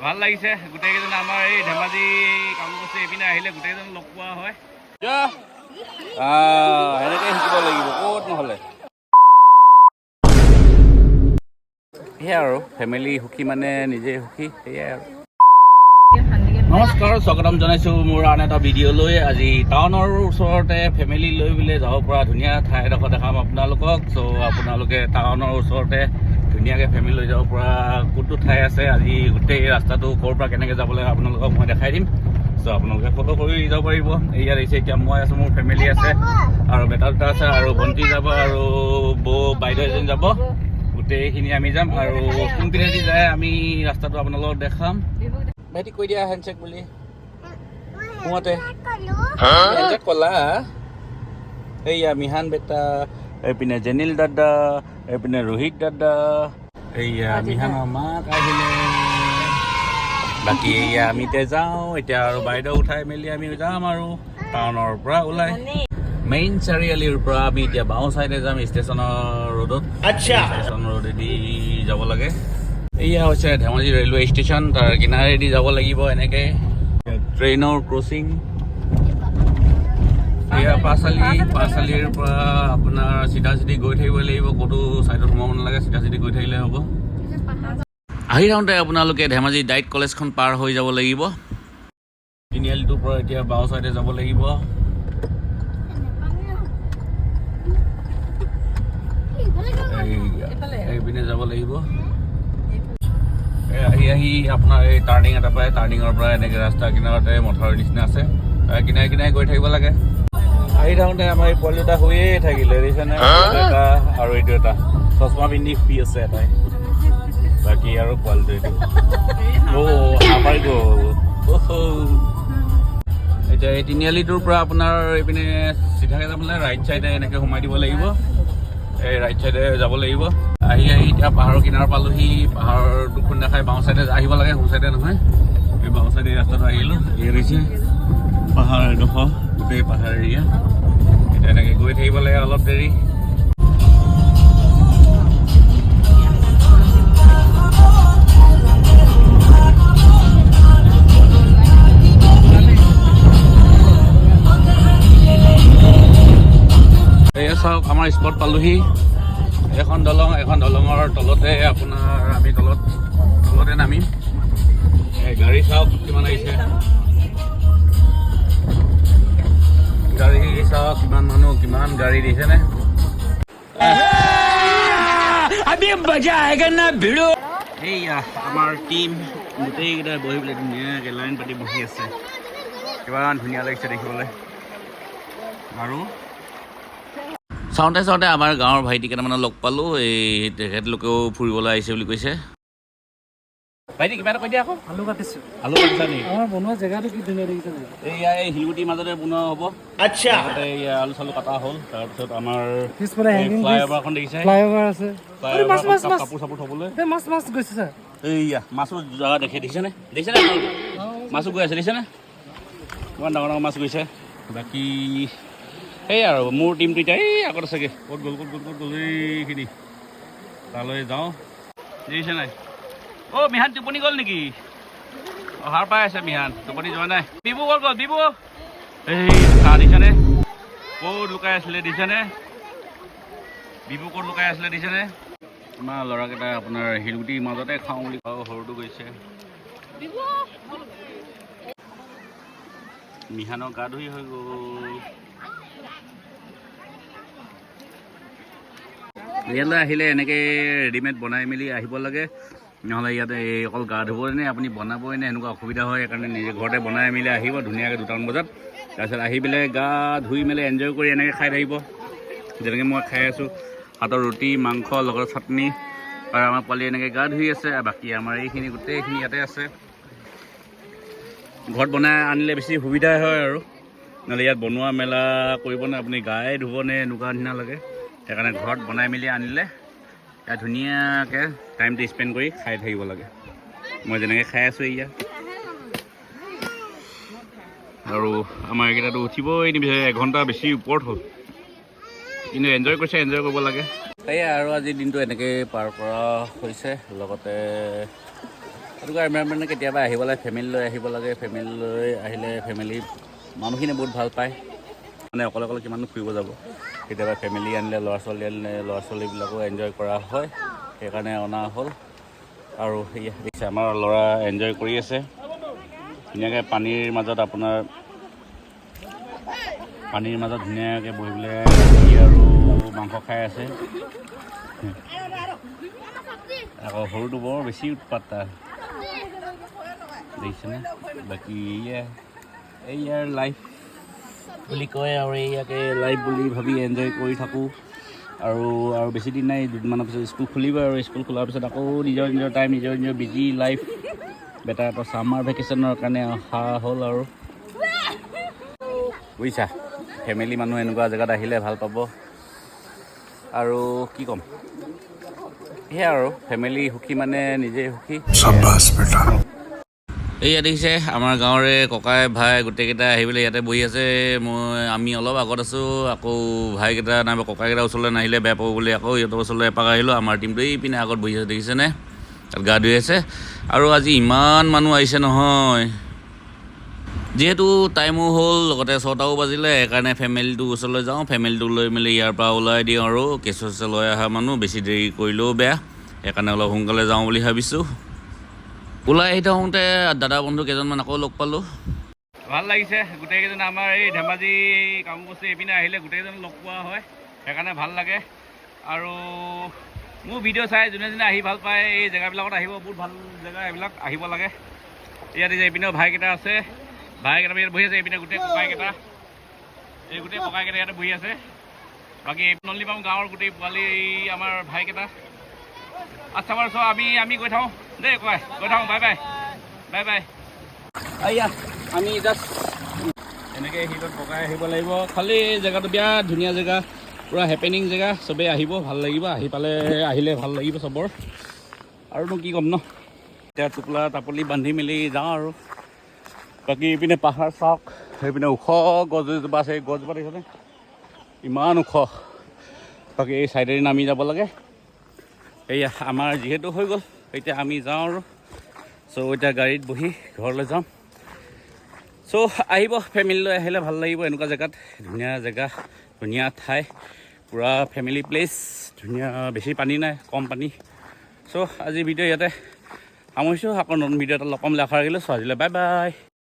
ভাল লাগিছে গোটেইকেইজন আমাৰ এই ধেমাজি কাম কৰিছে এইপিনে আহিলে গোটেইকেইজন লগ পোৱা হয় এনেকৈ শিকিব লাগিব ক'ত নহ'লে সেয়াই আৰু ফেমিলি সুখী মানে নিজে সুখী সেয়াই আৰু নমস্কাৰ স্বাগতম জনাইছোঁ মোৰ আন এটা ভিডিঅ'লৈ আজি টাউনৰ ওচৰতে ফেমিলি লৈ পেলাই যাব পৰা ধুনীয়া ঠাই এডোখৰ দেখাম আপোনালোকক চ' আপোনালোকে টাউনৰ ওচৰতে ধুনীয়াকৈ ফেমিলি লৈ যাব পৰা কোনটো ঠাই আছে আজি গোটেই ৰাস্তাটো ক'ৰ পৰা কেনেকৈ যাব লাগে আপোনালোকক মই দেখাই দিম চ' আপোনালোকে ফটো কৰি যাব পাৰিব ইয়াত আহিছে এতিয়া মই আছোঁ মোৰ ফেমিলি আছে আৰু বেটা দুটা আছে আৰু ভণ্টি যাব আৰু বৌ বাইদেউ এজনী যাব গোটেইখিনি আমি যাম আৰু কোনপিনেদি যায় আমি ৰাস্তাটো আপোনালোকক দেখাম ভাইটি কৈ দিয়া হেণ্ডছেক বুলি সোঁতে হেণ্ডছেক ক'লা এইয়া মিহান বেটা এইপিনে জেনিল দাদা এইপিনে ৰোহিত দাদা এইয়া মিহানৰ মাক আহিলে বাকী এইয়া আমি এতিয়া যাওঁ এতিয়া আৰু বাইদেউ উঠাই মেলি আমি যাম আৰু টাউনৰ পৰা ওলাই মেইন চাৰিআলিৰ পৰা আমি এতিয়া বাওঁ চাইডে যাম ষ্টেচনৰ ৰোডত ষ্টেচন ৰোডেদি যাব লাগে এয়া হৈছে ধেমাজি ৰেলৱে ষ্টেচন তাৰ কিনাৰেদি যাব লাগিব এনেকৈ ট্ৰেইনৰ ক্ৰচিং এয়া পাঁচআলিৰ পৰা আপোনাৰ চিধা চিধি গৈ থাকিব লাগিব ক'তো ছাইডত সোমাব নালাগে চিধা চিধি গৈ থাকিলে হ'ব আহি থাকোঁতে আপোনালোকে ধেমাজি ডাইট কলেজখন পাৰ হৈ যাব লাগিব তিনিআলিটোৰ পৰা এতিয়া বাওঁ চাইডে যাব লাগিব এইপিনে যাব লাগিব আহি আপোনাৰ এই টাৰ্ণিং এটা পায় টাৰ্ণিঙৰ পৰা এনেকৈ ৰাস্তা কিনাৰতে মথাউৰিৰ নিচিনা আছে তাৰ কিনাৰে কিনাৰে গৈ থাকিব লাগে আহি থাকোঁতে আমাৰ এই পোৱালি দুটা হৈয়ে থাকিলে দেখিছেনে এটা আৰু এইটো এটা চশমা পিন্ধি শুই আছে এটাই বাকী আৰু পোৱালিটো এইটো আমাৰ গ'ল এতিয়া এই তিনিআলিটোৰ পৰা আপোনাৰ এইপিনে চিধাকৈ যাবলৈ ৰাইট চাইডে এনেকৈ সোমাই দিব লাগিব এই ৰাইট চাইডে যাব লাগিব আহি এতিয়া পাহাৰৰ কিনাৰ পালোহি পাহাৰটো খুন্দ দেখাই বাওঁ চাইডে আহিব লাগে সোঁ চাইডে নহয় এই বাওঁ চাইডে ৰাস্তাটো আহিলোঁ এয়া গৈছে পাহাৰ এডোখৰ গোটেই পাহাৰ এৰিয়া এতিয়া এনেকৈ গৈ থাকিব লাগে অলপ দেৰি এয়া চাওক আমাৰ স্পট পালোহি এখন দলঙৰ তলতে আপোনাৰ আমি তলতে নামিম গাড়ী চাওক কিমান আহিছে গাড়ী চাওক কিমান মানুহ কিমান গাড়ী দিছেনে এইয়া আমাৰ টিম গোটেইকেইটা বহি পেলাই ধুনীয়াকৈ লাইন পাতি বহি আছে কিমান ধুনীয়া লাগিছে দেখিবলৈ আৰু চাওঁতে আমাৰ গাঁৱৰ ভাইটি কেইটামানক লগ পালোঁ এই তেখেতলোকেও ফুৰিবলৈ আহিছে বুলি কৈছে ভাইটি কিবা এটা কৈ দিয়া আকৌ আলু কাটিছোঁ আলু কাটিছা নেকি আমাৰ বনোৱা জেগাটো কি ধুনীয়া দেখিছে এইয়া এই শিলগুটিৰ মাজতে বনোৱা হ'ব আচ্ছা এয়া আলু চালু কটা হ'ল তাৰপিছত আমাৰ ফ্লাইঅভাৰখন দেখিছে ফ্লাইঅভাৰ আছে কাপোৰ চাপোৰ থ'বলৈ মাছ গৈছে ছাৰ এইয়া মাছৰ জেগা দেখিছেনে মাছো গৈ আছে দেখিছেনে কিমান ডাঙৰ ডাঙৰ মাছ গৈছে বাকী সেই আৰু মোৰ টিমটো এতিয়া এই আগত আছেগৈ ক'ত গ'ল এইখিনি তালৈ যাওঁ দেখিছে নাই মিহান টোপনি গ'ল নেকি অহাৰ পাই আছে মিহান টোপনি যোৱা নাই বিবু গ'ল বিবু এই দেখিছেনে ক'ত লুকাই আছিলে দেখিছেনে বিবু ক'ত লুকাই আছিলে দেখিছেনে আমাৰ ল'ৰাকেইটা আপোনাৰ শিলগুটিৰ মাজতে খাওঁ বুলি কওঁ সৰুটো গৈছে মিহানৰ গা ধুই হৈ গ'ল ইয়ালৈ আহিলে এনেকৈ ৰেডিমেড বনাই মেলি আহিব লাগে নহ'লে ইয়াতে অকল গা ধুবই নে আপুনি বনাবই নে এনেকুৱা অসুবিধা হয় সেইকাৰণে নিজে ঘৰতে বনাই মেলি আহিব ধুনীয়াকৈ 2টামান বজাত তাৰপিছত আহি পেলাই গা ধুই মেলি এনজয় কৰি এনেকৈ খাই থাকিব যেনেকৈ মই খাই আছোঁ হাতৰ ৰুটি মাংস লগত চাটনি আৰু আমাৰ পোৱালি এনেকৈ গা ধুই আছে বাকী আমাৰ এইখিনি গোটেইখিনি ইয়াতে আছে ঘৰত বনাই আনিলে বেছি সুবিধা হয় আৰু নহ'লে ইয়াত বনোৱা মেলা কৰিবনে আপুনি গায়ে ধুবনে এনেকুৱা নিচিনা লাগে সেইকাৰণে ঘৰত বনাই মেলি আনিলে ইয়াত ধুনীয়াকৈ টাইমটো স্পেণ্ড কৰি খাই থাকিব লাগে মই যেনেকৈ খাই আছোঁ ইয়াত আৰু আমাৰ এইকেইটাতো উঠিবই নিবিচাৰে 1 ঘণ্টা বেছি ওপৰত হ'ল কিন্তু এনজয় কৰিছে এনজয় কৰিব লাগে সেয়াই আৰু আজিৰ দিনটো এনেকৈ পাৰ কৰা হৈছে লগতে এনেকুৱা এনভাইৰনমেণ্ট কেতিয়াবা আহিব লাগে, ফেমিলি লৈ আহিব লাগে। ফেমিলি লৈ আহিলে ফেমিলি মানুহখিনিয়ে বহুত ভাল পায়। মানে অকলে অকলে কিমানো ফুৰিব যাব, কেতিয়াবা ফেমিলি আনিলে ল'ৰা ছোৱালীবিলাকো এনজয় কৰা হয়, সেইকাৰণে অনা হ'ল। আৰু সেয়া দেখিছে আমাৰ ল'ৰা এনজয় কৰি আছে ধুনীয়াকৈ পানীৰ মাজত ধুনীয়াকৈ বহি পেলাই গাখীৰ আৰু মাংস খাই আছে। আকৌ সৰুটো বৰ বেছি উৎপাত তাৰ, দেখিছেনে? বাকী ইয়াৰ লাইফ বুলি কয় আৰু ইয়াকে লাইফ বুলি ভাবি এনজয় কৰি থাকোঁ। আৰু বেছি দিন নাই, দুদিনমানৰ পিছত স্কুল খুলিব আৰু স্কুল খোলাৰ পিছত আকৌ নিজৰ টাইম, নিজৰ বিজি লাইফ। বেটাৰটো ছামাৰ ভেকেশ্যনৰ কাৰণে অহা হ'ল আৰু বুজিছা। ফেমিলি মানুহ এনেকুৱা জেগাত আহিলে ভাল পাব। আৰু কি ক'ম, সেয়া আৰু ফেমিলি সুখী মানে নিজে সুখী। এয়া দেখিছে আমাৰ গাঁৱৰে ককাই ভাই গোটেইকেইটা আহি পেলাই ইয়াতে বহি আছে। আমি অলপ আগত আছোঁ, আকৌ ভাইকেইটা নাইবা ককাইকেইটা ওচৰলৈ নাহিলে বেয়া পাব বুলি আকৌ সিহঁতৰ ওচৰলৈ এপাক আহিলোঁ। আমাৰ টিমটো এইপিনে আগত বহি আছে, দেখিছেনে? তাত গা ধুই আছে। আৰু আজি ইমান মানুহ আহিছে নহয়, যিহেতু টাইমো হ'ল, লগতে 6টাও বাজিলে, সেইকাৰণে ফেমিলিটোৰ ওচৰলৈ যাওঁ। ফেমিলিটো লৈ মেলি ইয়াৰ পৰা ওলাই দিওঁ আৰু কেঁচু লৈ অহা মানুহ বেছি দেৰি কৰিলেও বেয়া, সেইকাৰণে অলপ সোনকালে যাওঁ বুলি ভাবিছোঁ। ওলাই আহি থাকোঁতে দাদা বন্ধু কেইজনমান আকৌ লগ পালোঁ। ভাল লাগিছে, গোটেইকেইজন আমাৰ এই ধেমাজি কামবস্তি এইপিনে আহিলে গোটেইকেইজন লগ পোৱা হয়, সেইকাৰণে ভাল লাগে। আৰু মোৰ ভিডিঅ' চাই যোনে আহি ভাল পায়, এই জেগাবিলাকত আহিব, বহুত ভাল জেগা এইবিলাক, আহিব লাগে। ইয়াত এইপিনেও ভাইকেইটা আছে, ভাইকেইটা ইয়াত বহি আছে। এইপিনে গোটেই ককাইকেইটা ইয়াতে বহি আছে। বাকী নলনিপাম গাঁৱৰ গোটেই পোৱালি আমাৰ ভাইকেইটা। আচ্ছা বাৰু, আমি গৈ থাকোঁ দেই, গৈ থাকোঁ। Bye bye. এয়া আমি জাষ্ট এনেকৈ হিলত পকাই আহিব লাগিব। খালি জেগাটো বিৰাট ধুনীয়া জেগা, পূৰা হেপেনিং জেগা। চবেই আহিব, ভাল লাগিব। আহিলে ভাল লাগিব চবৰ। আৰুনো কি ক'ম ন, এতিয়া টোপোলা টাপলি বান্ধি মেলি যাওঁ আৰু। বাকী এইপিনে পাহাৰ চাওক, সেইপিনে ওখ গছ এজোপা আছে, এই গছজোপা দেখিছেনে? ইমান ওখ। বাকী এই চাইডেদি নামি যাব লাগে। এয়া আমাৰ যিহেতু হৈ গ'ল, এতিয়া আমি যাওঁ আৰু। এতিয়া গাড়ীত বহি ঘৰলৈ যাম। আহিব, ফেমিলি লৈ আহিলে ভাল লাগিব এনেকুৱা জেগাত। ধুনীয়া জেগা, ধুনীয়া ঠাই, পূৰা ফেমিলি প্লেচ, ধুনীয়া, বেছি পানী নাই, কম পানী। আজি ভিডিঅ' ইয়াতে সামৰিছোঁ। আকৌ নতুন ভিডিঅ' এটা লগ পাম বুলি আশা ৰাখিলোঁ। আজিলৈ বাই বাই।